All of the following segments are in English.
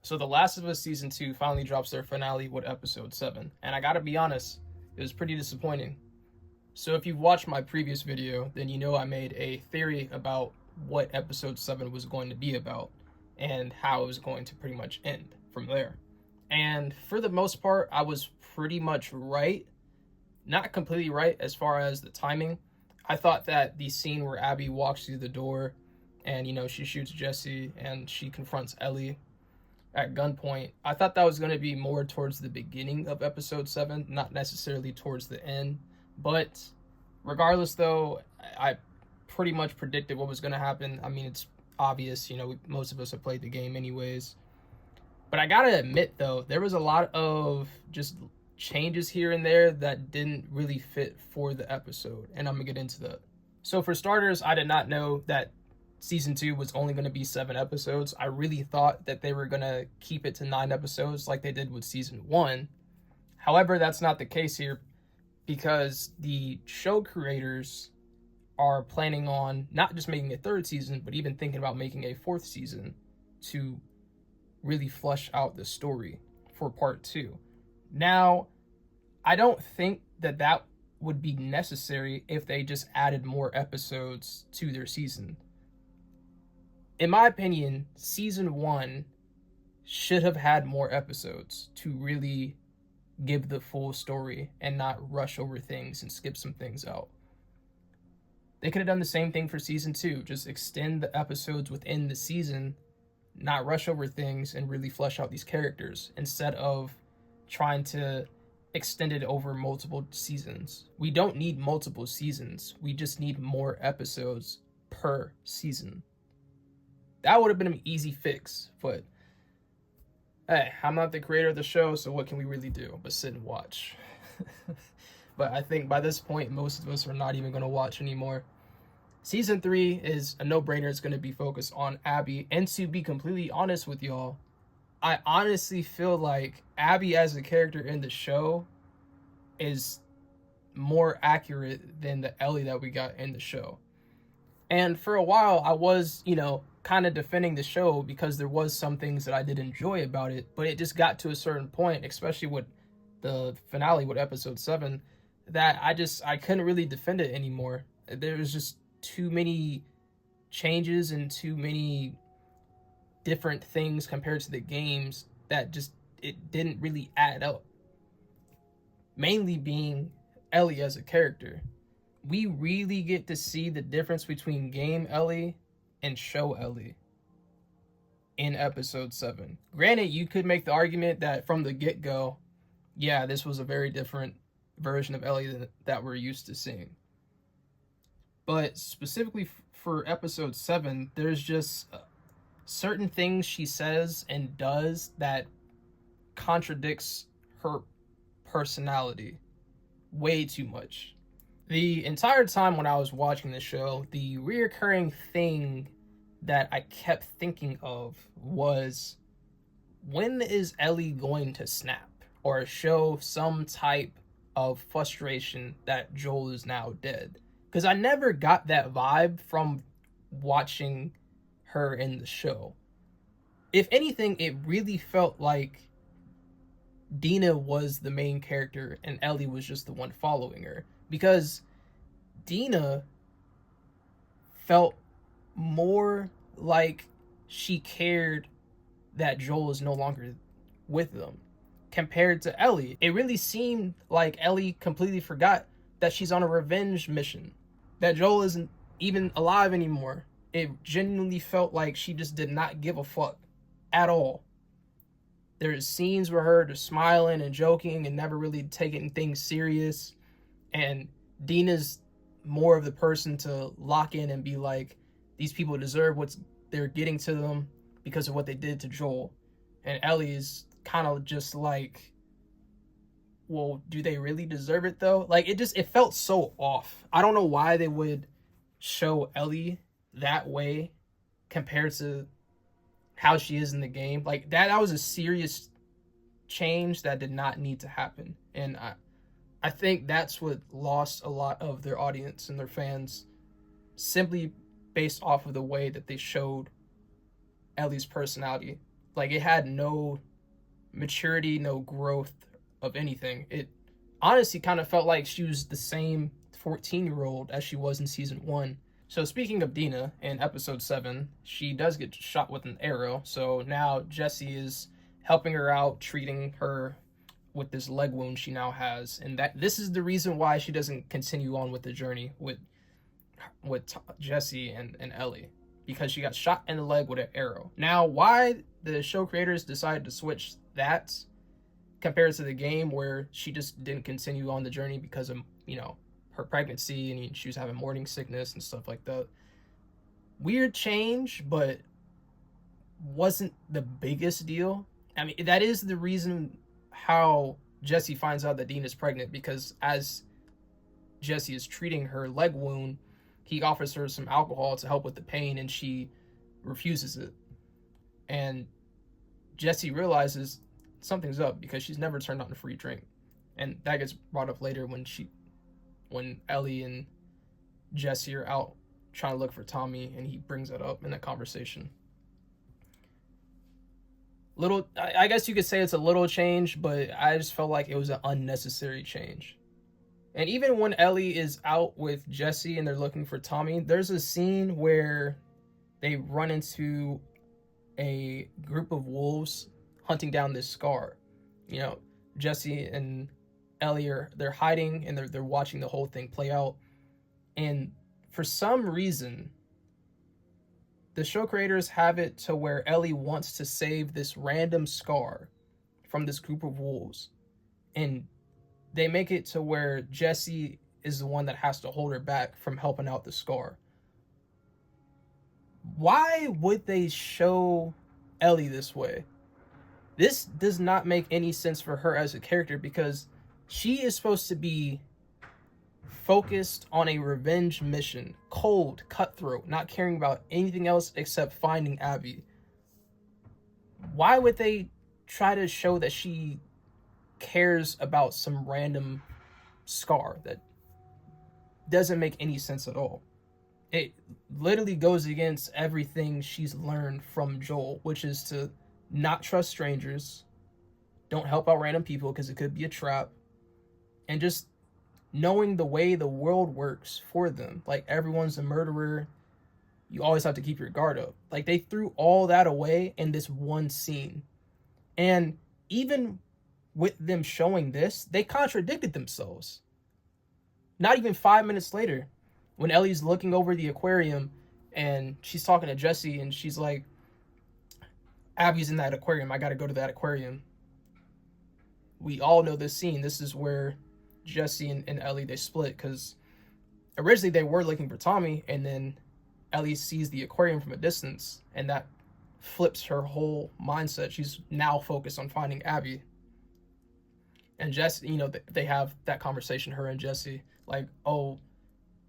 So The Last of Us Season 2 finally drops their finale with episode 7. And I gotta be honest, it was pretty disappointing. So if you've watched my previous video, then you know I made a theory about what episode 7 was going to be about and how it was going to pretty much end from there. And for the most part, I was pretty much right. Not completely right as far as the timing. I thought that the scene where Abby walks through the door and, she shoots Jesse and she confronts Ellie at gunpoint, I thought that was going to be more towards the beginning of episode 7, not necessarily towards the end. But regardless, though, I pretty much predicted what was going to happen. I mean, it's obvious, most of us have played the game anyways. But I gotta admit, though, there was a lot of just changes here and there that didn't really fit for the episode, and I'm gonna get into that. So for starters, I did not know that season 2 was only going to be 7 episodes. I really thought that they were going to keep it to 9 episodes like they did with season 1. However, that's not the case here because the show creators are planning on not just making a 3rd season, but even thinking about making a 4th season to really flesh out the story for part 2. Now, I don't think that would be necessary if they just added more episodes to their season. In my opinion, season 1 should have had more episodes to really give the full story and not rush over things and skip some things out. They could have done the same thing for season 2, just extend the episodes within the season, not rush over things, and really flesh out these characters instead of trying to extend it over multiple seasons. We don't need multiple seasons. We just need more episodes per season. That would have been an easy fix, but hey, I'm not the creator of the show, so what can we really do but sit and watch? But I think by this point, most of us are not even going to watch anymore. Season 3 is a no-brainer. It's going to be focused on Abby, and to be completely honest with y'all, I honestly feel like Abby as a character in the show is more accurate than the Ellie that we got in the show. And for a while, I was, kind of defending the show because there was some things that I did enjoy about it, but it just got to a certain point, especially with the finale with episode 7, that I couldn't really defend it anymore. There was just too many changes and too many different things compared to the games that just it didn't really add up. Mainly being Ellie as a character. We really get to see the difference between game Ellie and show Ellie in episode 7. Granted, you could make the argument that from the get-go, yeah, this was a very different version of Ellie that we're used to seeing. But specifically for episode 7, there's just certain things she says and does that contradicts her personality way too much. The entire time when I was watching the show, the reoccurring thing that I kept thinking of was, when is Ellie going to snap or show some type of frustration that Joel is now dead? Because I never got that vibe from watching her in the show. If anything, it really felt like Dina was the main character and Ellie was just the one following her. Because Dina felt more like she cared that Joel is no longer with them compared to Ellie. It really seemed like Ellie completely forgot that she's on a revenge mission, that Joel isn't even alive anymore. It genuinely felt like she just did not give a fuck at all. There's scenes where her just smiling and joking and never really taking things serious, and Dina's more of the person to lock in and be like, these people deserve what they're getting to them because of what they did to Joel. And Ellie's kind of just like, well, do they really deserve it though? Like, it felt so off. I don't know why they would show Ellie that way compared to how she is in the game. Like, that was a serious change that did not need to happen. And I think that's what lost a lot of their audience and their fans, simply based off of the way that they showed Ellie's personality Like, it had no maturity, no growth of anything. It honestly kind of felt like she was the same 14-year-old as she was in season 1. So speaking of Dina, in episode 7, she does get shot with an arrow. So now Jesse is helping her out, treating her with this leg wound she now has, and that this is the reason why she doesn't continue on with the journey with Jesse and Ellie, because she got shot in the leg with an arrow. Now, why the show creators decided to switch that compared to the game, where she just didn't continue on the journey because of, you know, her pregnancy and she was having morning sickness and stuff like that. Weird change, but wasn't the biggest deal. I mean, that is the reason how Jesse finds out that Dina's pregnant, because as Jesse is treating her leg wound, he offers her some alcohol to help with the pain, and she refuses it. And Jesse realizes something's up because she's never turned on a free drink. And that gets brought up later when Ellie and Jesse are out trying to look for Tommy, and he brings that up in that conversation. I guess you could say it's a little change, but I just felt like it was an unnecessary change. And even when Ellie is out with Jesse and they're looking for Tommy, there's a scene where they run into a group of wolves hunting down this Scar. You know, Jesse and Ellie they're hiding, and they're watching the whole thing play out. And for some reason, the show creators have it to where Ellie wants to save this random Scar from this group of wolves. And they make it to where Jesse is the one that has to hold her back from helping out the Scar. Why would they show Ellie this way? This does not make any sense for her as a character, because she is supposed to be focused on a revenge mission, cold, cutthroat, not caring about anything else except finding Abby. Why would they try to show that she cares about some random Scar? That doesn't make any sense at all. It literally goes against everything she's learned from Joel, which is to not trust strangers, don't help out random people because it could be a trap, and just knowing the way the world works for them. Like, everyone's a murderer, you always have to keep your guard up. Like, they threw all that away in this one scene. And even with them showing this, they contradicted themselves. Not even 5 minutes later, when Ellie's looking over the aquarium and she's talking to Jesse, and she's like, Abby's in that aquarium, I gotta go to that aquarium. We all know this scene. This is where Jesse and Ellie, they split, because originally they were looking for Tommy, and then Ellie sees the aquarium from a distance, and that flips her whole mindset. She's now focused on finding Abby. And Jesse, you know, they have that conversation, her and Jesse, like, oh,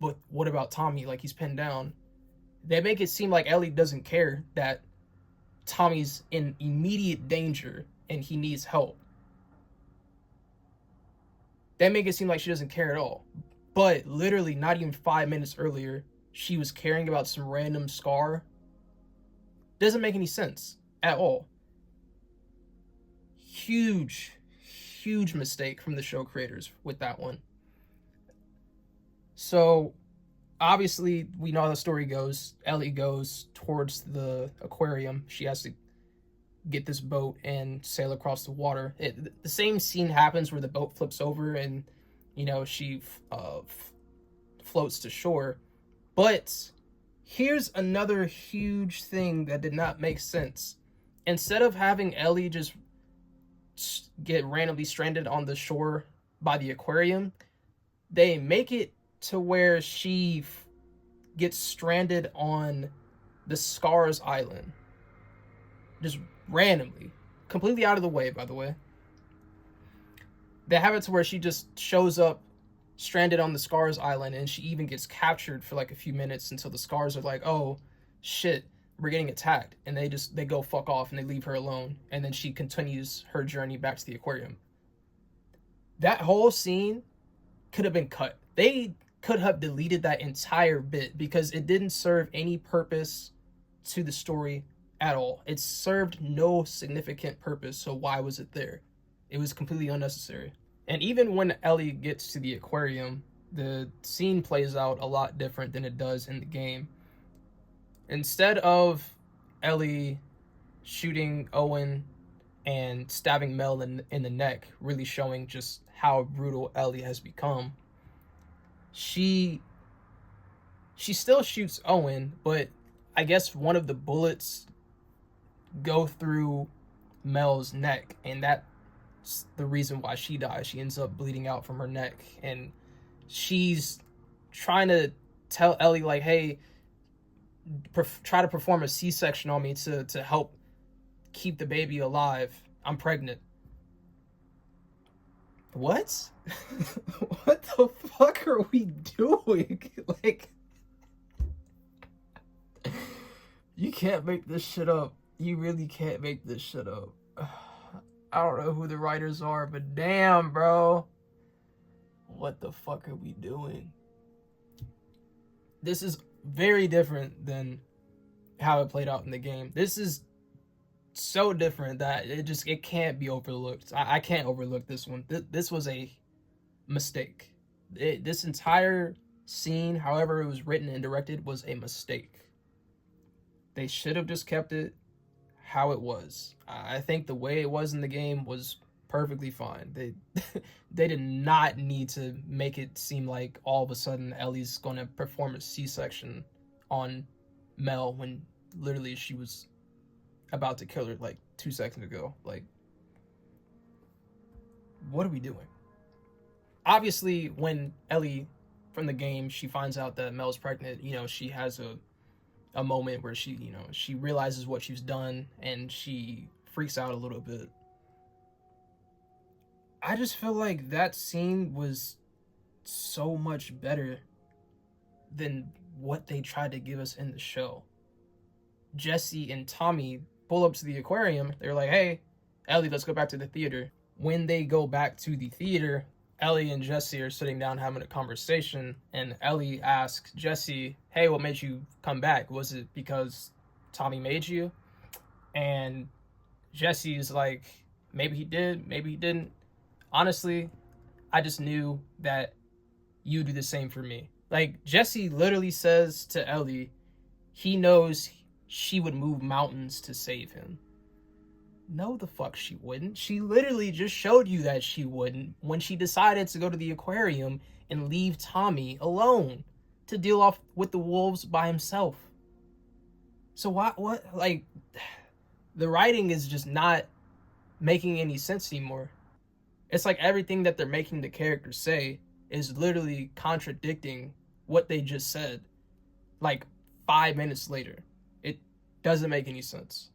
but what about Tommy? Like, he's pinned down. They make it seem like Ellie doesn't care that Tommy's in immediate danger and he needs help. They make it seem like she doesn't care at all. But literally not even 5 minutes earlier, she was caring about some random Scar. Doesn't make any sense at all. Huge mistake from the show creators with that one. So obviously we know how the story goes. Ellie goes towards the aquarium. She has to get this boat and sail across the water. The same scene happens where the boat flips over and, you know, she floats to shore. But here's another huge thing that did not make sense. Instead of having Ellie just get randomly stranded on the shore by the aquarium, they make it to where she gets stranded on the Scars Island. Just randomly. Completely out of the way, by the way. They have it to where she just shows up stranded on the Scars Island, and she even gets captured for like a few minutes until the Scars are like, oh shit, we're getting attacked, and they go fuck off and they leave her alone, and then she continues her journey back to the aquarium. That whole scene could have been cut. They could have deleted that entire bit because it didn't serve any purpose to the story at all. It served no significant purpose, so why was it there? It was completely unnecessary. And even when Ellie gets to the aquarium, the scene plays out a lot different than it does in the game. Instead of Ellie shooting Owen and stabbing Mel in the neck, really showing just how brutal Ellie has become, she still shoots Owen, but I guess one of the bullets go through Mel's neck, and that's the reason why she dies. She ends up bleeding out from her neck, and she's trying to tell Ellie, like, hey, try to perform a C-section on me to help keep the baby alive. I'm pregnant. What? What the fuck are we doing? Like, you can't make this shit up. You really can't make this shit up. I don't know who the writers are, but damn, bro. What the fuck are we doing? This is very different than how it played out in the game. This is so different that it can't be overlooked. I can't overlook this one. This was a mistake. This entire scene, however it was written and directed, was a mistake. They should have just kept it how it was. I think the way it was in the game was perfectly fine. They did not need to make it seem like all of a sudden Ellie's going to perform a C-section on Mel when literally she was about to kill her like 2 seconds ago. Like, what are we doing? Obviously, when Ellie from the game, she finds out that Mel's pregnant, she has a moment where she, she realizes what she's done and she freaks out a little bit. I just feel like that scene was so much better than what they tried to give us in the show. Jesse and Tommy pull up to the aquarium. They're like, hey, Ellie, let's go back to the theater. When they go back to the theater, Ellie and Jesse are sitting down having a conversation, and Ellie asks Jesse, hey, what made you come back? Was it because Tommy made you? And Jesse's like, maybe he did, maybe he didn't. Honestly, I just knew that you do the same for me. Like, Jesse literally says to Ellie, he knows she would move mountains to save him. No, the fuck she wouldn't. She literally just showed you that she wouldn't when she decided to go to the aquarium and leave Tommy alone to deal off with the wolves by himself. So what, like, the writing is just not making any sense anymore. It's like everything that they're making the characters say is literally contradicting what they just said, like 5 minutes later. It doesn't make any sense.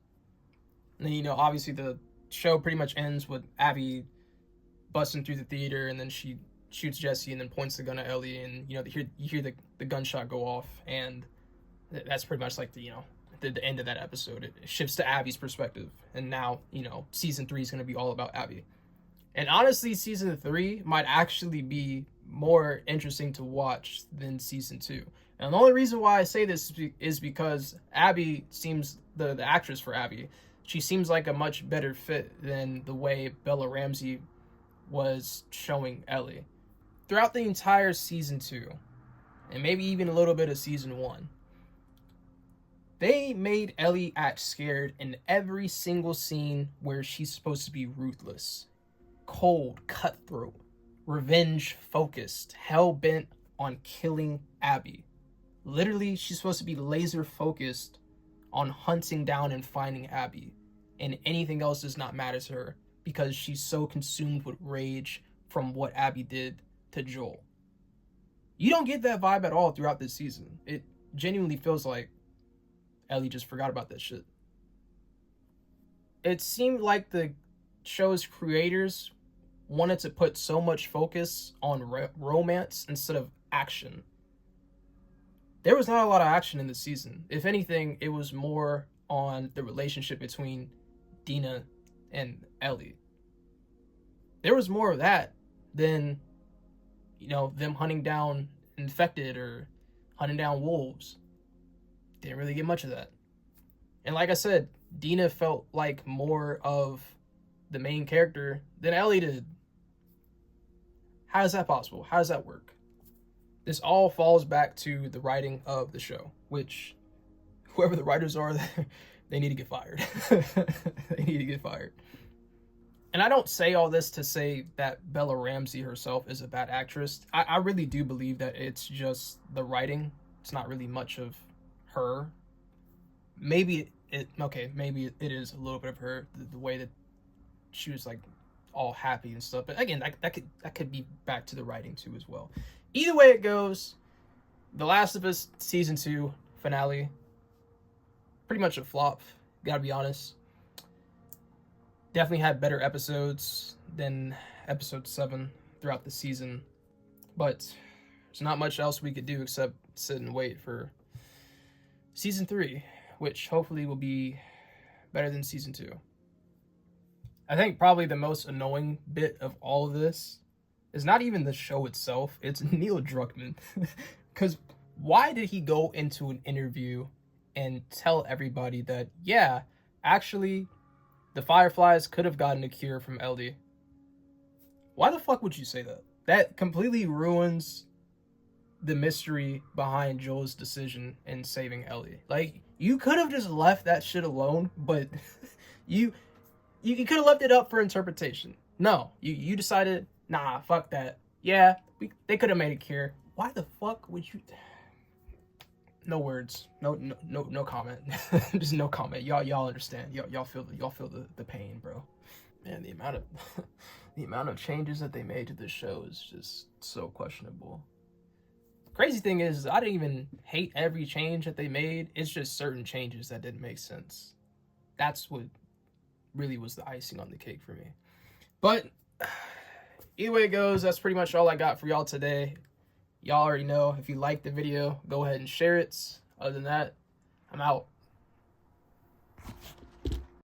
And then, obviously the show pretty much ends with Abby busting through the theater, and then she shoots Jesse and then points the gun at Ellie, and, you hear the gunshot go off, and that's pretty much like the end of that episode. It shifts to Abby's perspective, and now, season 3 is going to be all about Abby. And honestly, season 3 might actually be more interesting to watch than season 2. And the only reason why I say this is because Abby seems, the actress for Abby, she seems like a much better fit than the way Bella Ramsey was showing Ellie. Throughout the entire season 2, and maybe even a little bit of season 1, they made Ellie act scared in every single scene where she's supposed to be ruthless, cold, cutthroat, revenge focused, hell-bent on killing Abby. Literally, she's supposed to be laser focused on hunting down and finding Abby, and anything else does not matter to her because she's so consumed with rage from what Abby did to Joel. You don't get that vibe at all throughout this season. It genuinely feels like Ellie just forgot about that shit. It seemed like the show's creators wanted to put so much focus on romance instead of action. There was not a lot of action in the season. If anything, it was more on the relationship between Dina and Ellie. There was more of that than, them hunting down infected or hunting down wolves. Didn't really get much of that. And like I said, Dina felt like more of the main character than Ellie did. How is that possible? How does that work? This all falls back to the writing of the show, which whoever the writers are, they need to get fired. They need to get fired. And I don't say all this to say that Bella Ramsey herself is a bad actress. I really do believe that it's just the writing. It's not really much of her. Maybe maybe it is a little bit of her, the way that she was like all happy and stuff. But again, that could be back to the writing too as well. Either way it goes, The Last of Us season 2 finale, pretty much a flop. Gotta be honest. Definitely had better episodes than episode 7 throughout the season, but there's not much else we could do except sit and wait for season 3, which hopefully will be better than season 2. I think probably the most annoying bit of all of this is not even the show itself, it's Neil Druckmann. Because why did he go into an interview and tell everybody that, yeah, actually, the Fireflies could have gotten a cure from Ellie? Why the fuck would you say that? That completely ruins the mystery behind Joel's decision in saving Ellie. Like, you could have just left that shit alone, but you could have left it up for interpretation. No, you decided, nah, fuck that. Yeah, they could have made a cure. Why the fuck would you? No words. No comment. Just no comment. Y'all understand. Y'all feel the pain, bro. Man, the amount of changes that they made to this show is just so questionable. Crazy thing is, I didn't even hate every change that they made. It's just certain changes that didn't make sense. That's what really was the icing on the cake for me. But either way it goes, that's pretty much all I got for y'all today. Y'all already know, if you liked the video, go ahead and share it. Other than that, I'm out.